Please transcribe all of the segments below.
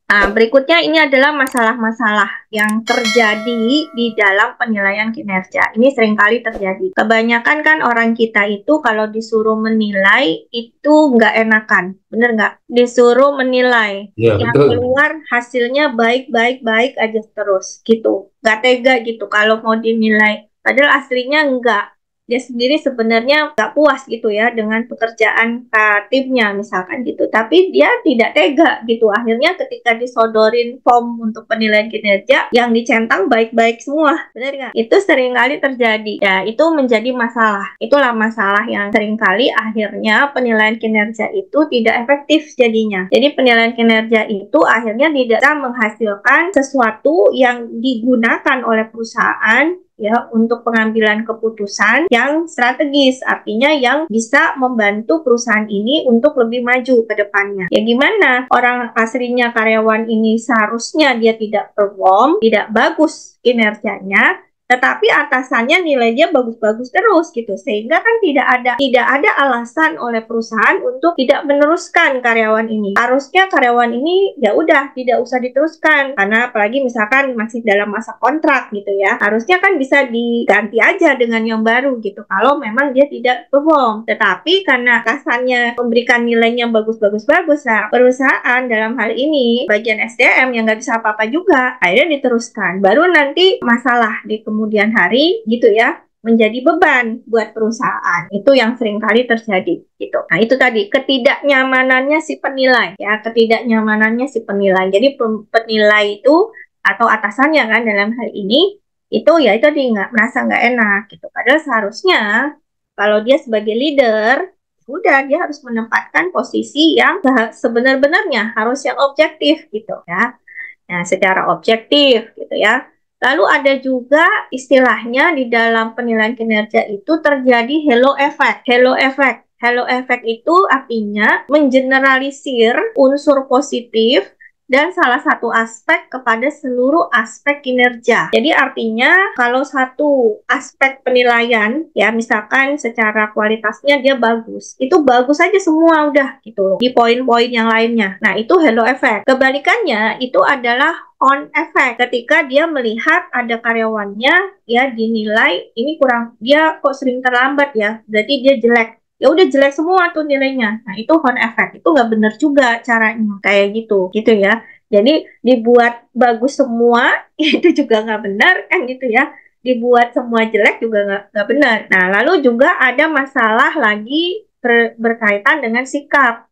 Nah, berikutnya ini adalah masalah-masalah yang terjadi di dalam penilaian kinerja. Ini seringkali terjadi. Kebanyakan kan orang kita itu kalau disuruh menilai itu nggak enakan. Bener nggak? Disuruh menilai. Ya, Yang betul. keluar hasilnya baik-baik-baik aja terus gitu. Nggak tega gitu kalau mau dinilai. Padahal aslinya enggak. Dia sendiri sebenarnya nggak puas gitu ya dengan pekerjaan timnya misalkan gitu, tapi dia tidak tega gitu. Akhirnya ketika disodorin form untuk penilaian kinerja yang dicentang baik-baik semua, benar nggak? Itu seringkali terjadi ya, itu menjadi masalah. Itulah masalah yang seringkali akhirnya penilaian kinerja itu tidak efektif jadinya. Jadi penilaian kinerja itu akhirnya tidak menghasilkan sesuatu yang digunakan oleh perusahaan ya untuk pengambilan keputusan yang strategis, artinya yang bisa membantu perusahaan ini untuk lebih maju ke depannya. Ya gimana orang aslinya karyawan ini seharusnya dia tidak perform, tidak bagus kinerjanya, tetapi atasannya nilai dia bagus-bagus terus gitu, sehingga kan tidak ada alasan oleh perusahaan untuk tidak meneruskan karyawan ini. Harusnya karyawan ini ya udah tidak usah diteruskan, karena apalagi misalkan masih dalam masa kontrak gitu ya, harusnya kan bisa diganti aja dengan yang baru gitu kalau memang dia tidak perform. Tetapi karena atasannya memberikan nilainya bagus-bagus-bagus, nah perusahaan dalam hal ini bagian SDM yang nggak bisa apa-apa juga, akhirnya diteruskan. Baru nanti masalah di kemudian hari gitu ya, menjadi beban buat perusahaan. Itu yang sering kali terjadi gitu. Nah, itu tadi ketidaknyamanannya si penilai ya, ketidaknyamanannya si penilai. Jadi penilai itu atau atasannya kan dalam hal ini itu ya itu dia nggak merasa nggak enak gitu. Padahal seharusnya kalau dia sebagai leader udah dia harus menempatkan posisi yang sebenar-benarnya, harus yang objektif gitu ya. Nah, secara objektif gitu ya. Lalu ada juga istilahnya di dalam penilaian kinerja itu terjadi halo effect. Halo effect. Halo effect itu artinya mengeneralisir unsur positif dan salah satu aspek kepada seluruh aspek kinerja. Jadi artinya kalau satu aspek penilaian ya misalkan secara kualitasnya dia bagus, itu bagus aja semua udah gitu loh di poin-poin yang lainnya. Nah, itu halo effect. Kebalikannya itu adalah on effect, ketika dia melihat ada karyawannya ya dinilai ini kurang, dia kok sering terlambat ya, berarti dia jelek, ya udah jelek semua tuh nilainya. Nah, itu on effect, itu nggak benar juga caranya kayak gitu gitu ya. Jadi dibuat bagus semua itu juga nggak benar kan gitu ya, dibuat semua jelek juga nggak benar. Nah, lalu juga ada masalah lagi berkaitan dengan sikap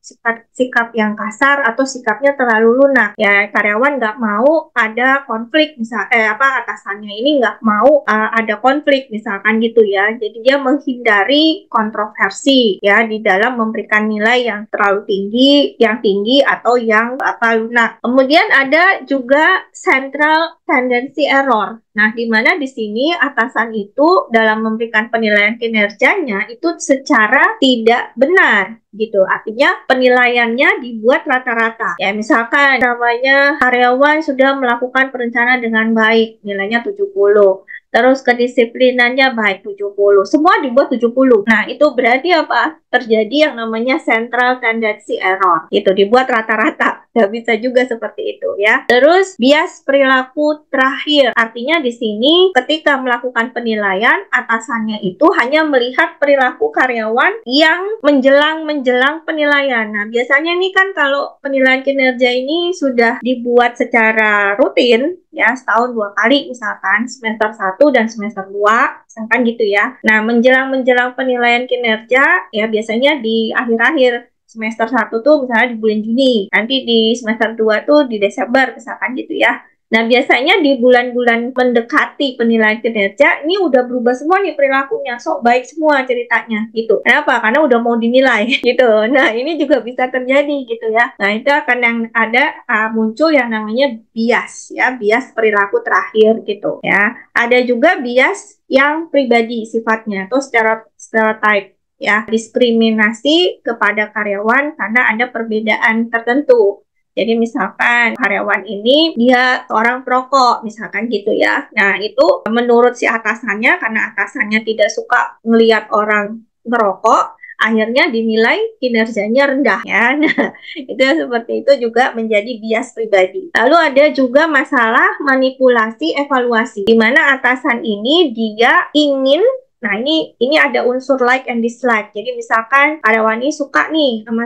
yang kasar atau sikapnya terlalu lunak ya. Karyawan nggak mau ada konflik, misal atasannya ini nggak mau ada konflik misalkan gitu ya, jadi dia menghindari kontroversi ya di dalam memberikan nilai yang terlalu tinggi, yang tinggi atau yang lunak. Kemudian ada juga central tendency error. Nah, di mana di sini atasan itu dalam memberikan penilaian kinerjanya itu secara tidak benar gitu. Artinya penilaiannya dibuat rata-rata. Ya, misalkan namanya karyawan sudah melakukan perencanaan dengan baik, nilainya 70. Terus kedisiplinannya baik 70. Semua dibuat 70. Nah, itu berarti apa? Terjadi yang namanya central tendency error. Itu dibuat rata-rata. Nggak bisa juga seperti itu ya. Terus bias perilaku terakhir. Artinya di sini ketika melakukan penilaian, atasannya itu hanya melihat perilaku karyawan yang menjelang penilaian. Nah, biasanya nih kan kalau penilaian kinerja ini sudah dibuat secara rutin ya, setahun 2 kali misalkan, semester 1 dan semester 2 misalkan gitu ya. Nah, menjelang penilaian kinerja ya biasanya di akhir-akhir semester 1 tuh misalnya di bulan Juni, nanti di semester 2 tuh di Desember misalkan gitu ya. Nah, biasanya di bulan-bulan mendekati penilaian kinerja, ini udah berubah semua nih perilakunya, sok baik semua ceritanya gitu. Kenapa? Karena udah mau dinilai gitu. Nah, ini juga bisa terjadi gitu ya. Nah, itu akan yang ada muncul yang namanya bias ya, bias perilaku terakhir gitu ya. Ada juga bias yang pribadi sifatnya atau secara stereotype ya, diskriminasi kepada karyawan karena ada perbedaan tertentu. Jadi misalkan karyawan ini dia seorang perokok misalkan gitu ya. Nah, itu menurut si atasannya, karena atasannya tidak suka melihat orang ngerokok, akhirnya dinilai kinerjanya rendah ya. Nah, itu seperti itu juga menjadi bias pribadi. Lalu ada juga masalah manipulasi evaluasi, di mana atasan ini dia ingin, nah ini ada unsur like and dislike. Jadi misalkan karyawan ini suka nih sama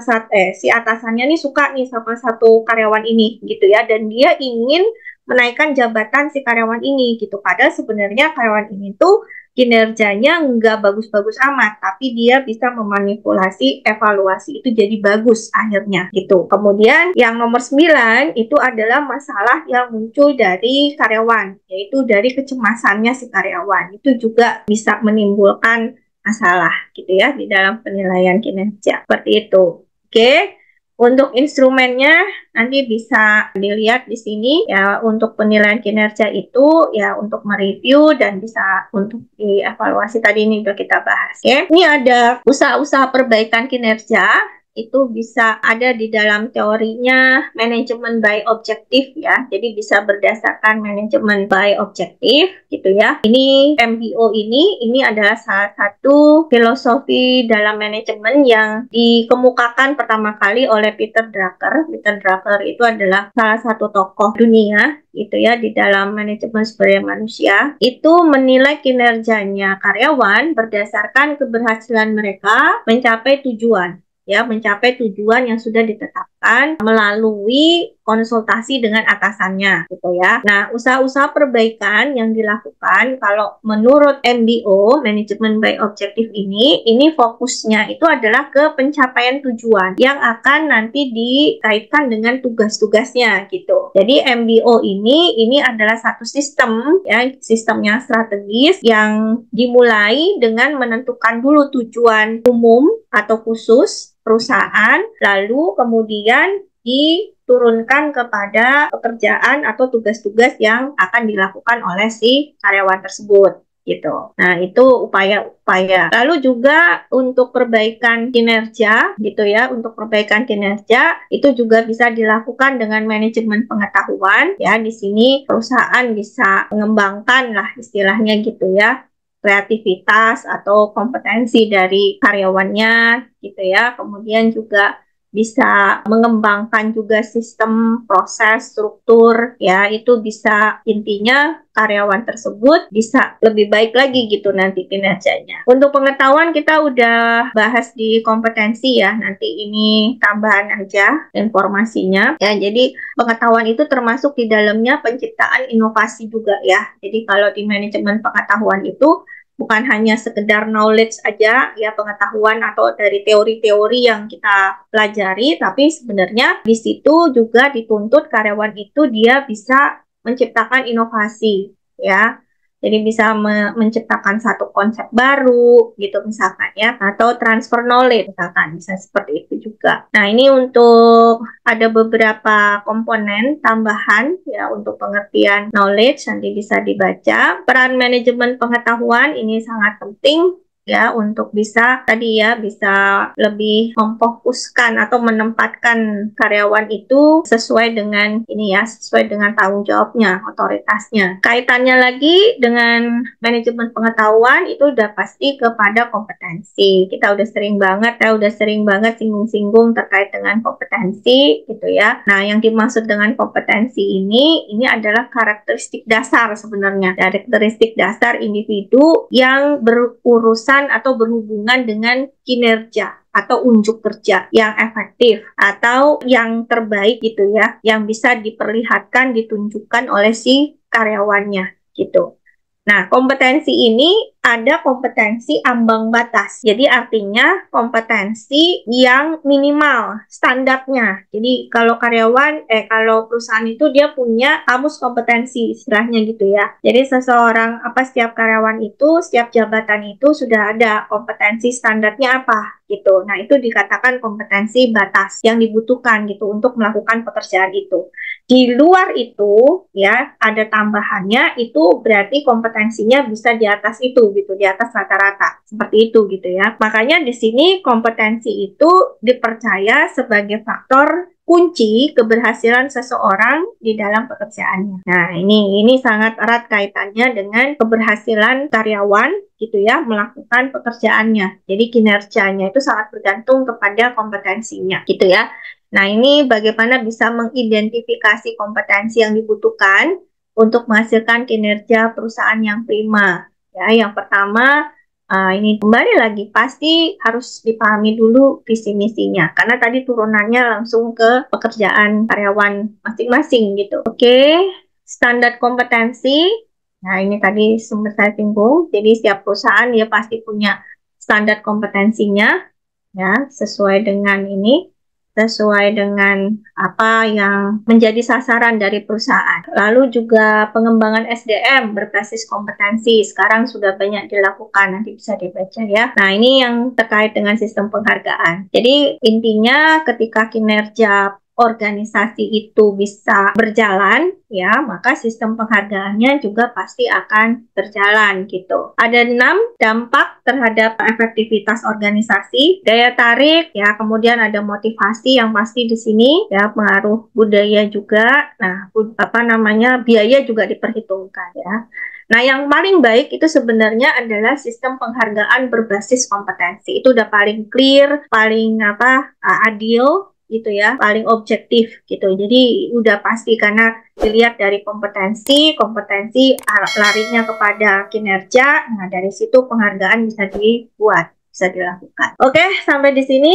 si atasannya nih suka nih sama satu karyawan ini gitu ya, dan dia ingin menaikkan jabatan si karyawan ini gitu. Padahal sebenarnya karyawan ini tuh kinerjanya nggak bagus-bagus amat, tapi dia bisa memanipulasi evaluasi itu jadi bagus akhirnya gitu. Kemudian yang nomor 9 itu adalah masalah yang muncul dari karyawan, yaitu dari kecemasannya si karyawan. Itu juga bisa menimbulkan masalah gitu ya di dalam penilaian kinerja. Seperti itu. Oke. Untuk instrumennya nanti bisa dilihat di sini ya, untuk penilaian kinerja itu ya untuk mereview dan bisa untuk dievaluasi, tadi ini sudah kita bahas ya. Ini ada usaha-usaha perbaikan kinerja, itu bisa ada di dalam teorinya manajemen by objektif ya. Jadi bisa berdasarkan manajemen by objektif gitu ya. Ini MBO ini adalah salah satu filosofi dalam manajemen yang dikemukakan pertama kali oleh Peter Drucker. Peter Drucker itu adalah salah satu tokoh dunia gitu ya di dalam manajemen sumber daya manusia. Itu menilai kinerjanya karyawan berdasarkan keberhasilan mereka mencapai tujuan. Ya, mencapai tujuan yang sudah ditetapkan melalui konsultasi dengan atasannya gitu ya. Nah, usaha-usaha perbaikan yang dilakukan kalau menurut MBO, manajemen by objektif ini fokusnya itu adalah ke pencapaian tujuan yang akan nanti dikaitkan dengan tugas-tugasnya gitu. Jadi MBO ini adalah satu sistem ya, sistemnya strategis yang dimulai dengan menentukan dulu tujuan umum atau khusus perusahaan, lalu kemudian diturunkan kepada pekerjaan atau tugas-tugas yang akan dilakukan oleh si karyawan tersebut gitu. Nah, itu upaya-upaya. Lalu juga untuk perbaikan kinerja gitu ya, untuk perbaikan kinerja itu juga bisa dilakukan dengan manajemen pengetahuan ya. Di sini perusahaan bisa mengembangkan lah istilahnya gitu ya, kreativitas atau kompetensi dari karyawannya gitu ya. Kemudian juga bisa mengembangkan juga sistem, proses, struktur ya. Itu bisa, intinya karyawan tersebut bisa lebih baik lagi gitu nanti kinerjanya. Untuk pengetahuan kita udah bahas di kompetensi ya, nanti ini tambahan aja informasinya ya. Jadi pengetahuan itu termasuk di dalamnya penciptaan inovasi juga ya. Jadi kalau di manajemen pengetahuan itu bukan hanya sekedar knowledge aja ya, pengetahuan atau dari teori-teori yang kita pelajari, tapi sebenarnya di situ juga dituntut karyawan itu dia bisa menciptakan inovasi ya. Jadi bisa menciptakan satu konsep baru gitu misalkan ya, atau transfer knowledge misalkan, bisa seperti itu juga. Nah, ini untuk ada beberapa komponen tambahan ya untuk pengertian knowledge, nanti bisa dibaca. Peran manajemen pengetahuan ini sangat penting ya untuk bisa tadi ya, bisa lebih memfokuskan atau menempatkan karyawan itu sesuai dengan ini ya, sesuai dengan tanggung jawabnya, otoritasnya. Kaitannya lagi dengan manajemen pengetahuan itu udah pasti kepada kompetensi. Kita udah sering banget singgung-singgung terkait dengan kompetensi gitu ya. Nah, yang dimaksud dengan kompetensi ini adalah karakteristik dasar sebenarnya, karakteristik dasar individu yang berurusan atau berhubungan dengan kinerja atau unjuk kerja yang efektif atau yang terbaik gitu ya, yang bisa diperlihatkan, ditunjukkan oleh si karyawannya gitu. Nah, kompetensi ini ada kompetensi ambang batas. Jadi artinya kompetensi yang minimal standarnya. Jadi kalau kalau perusahaan itu dia punya kamus kompetensi istilahnya gitu ya. Jadi setiap karyawan itu, setiap jabatan itu sudah ada kompetensi standarnya apa gitu. Nah, itu dikatakan kompetensi batas yang dibutuhkan gitu untuk melakukan pekerjaan itu. di luar itu ya ada tambahannya, itu berarti kompetensinya bisa di atas itu gitu, di atas rata-rata seperti itu gitu ya. Makanya di sini kompetensi itu dipercaya sebagai faktor kunci keberhasilan seseorang di dalam pekerjaannya. Nah, ini sangat erat kaitannya dengan keberhasilan karyawan gitu ya melakukan pekerjaannya. Jadi kinerjanya itu sangat bergantung kepada kompetensinya gitu ya. Nah, ini bagaimana bisa mengidentifikasi kompetensi yang dibutuhkan untuk menghasilkan kinerja perusahaan yang prima. Ya, yang pertama, ini kembali lagi pasti harus dipahami dulu visi misinya, karena tadi turunannya langsung ke pekerjaan karyawan masing-masing gitu. Oke, standar kompetensi. Nah, ini tadi sempat saya singgung. Jadi setiap perusahaan dia pasti punya standar kompetensinya ya, sesuai dengan apa yang menjadi sasaran dari perusahaan. Lalu juga pengembangan SDM berbasis kompetensi sekarang sudah banyak dilakukan, nanti bisa dibaca ya. Nah, ini yang terkait dengan sistem penghargaan. Jadi intinya ketika kinerja organisasi itu bisa berjalan ya, maka sistem penghargaannya juga pasti akan berjalan gitu. Ada 6 dampak terhadap efektivitas organisasi, daya tarik ya, kemudian ada motivasi yang pasti di sini ya, pengaruh budaya juga. Nah, biaya juga diperhitungkan ya. Nah, yang paling baik itu sebenarnya adalah sistem penghargaan berbasis kompetensi. Itu udah paling clear, paling adil gitu ya, paling objektif gitu. Jadi udah pasti karena dilihat dari kompetensi larinya kepada kinerja. Nah, dari situ penghargaan bisa dibuat, bisa dilakukan. Oke, sampai di sini.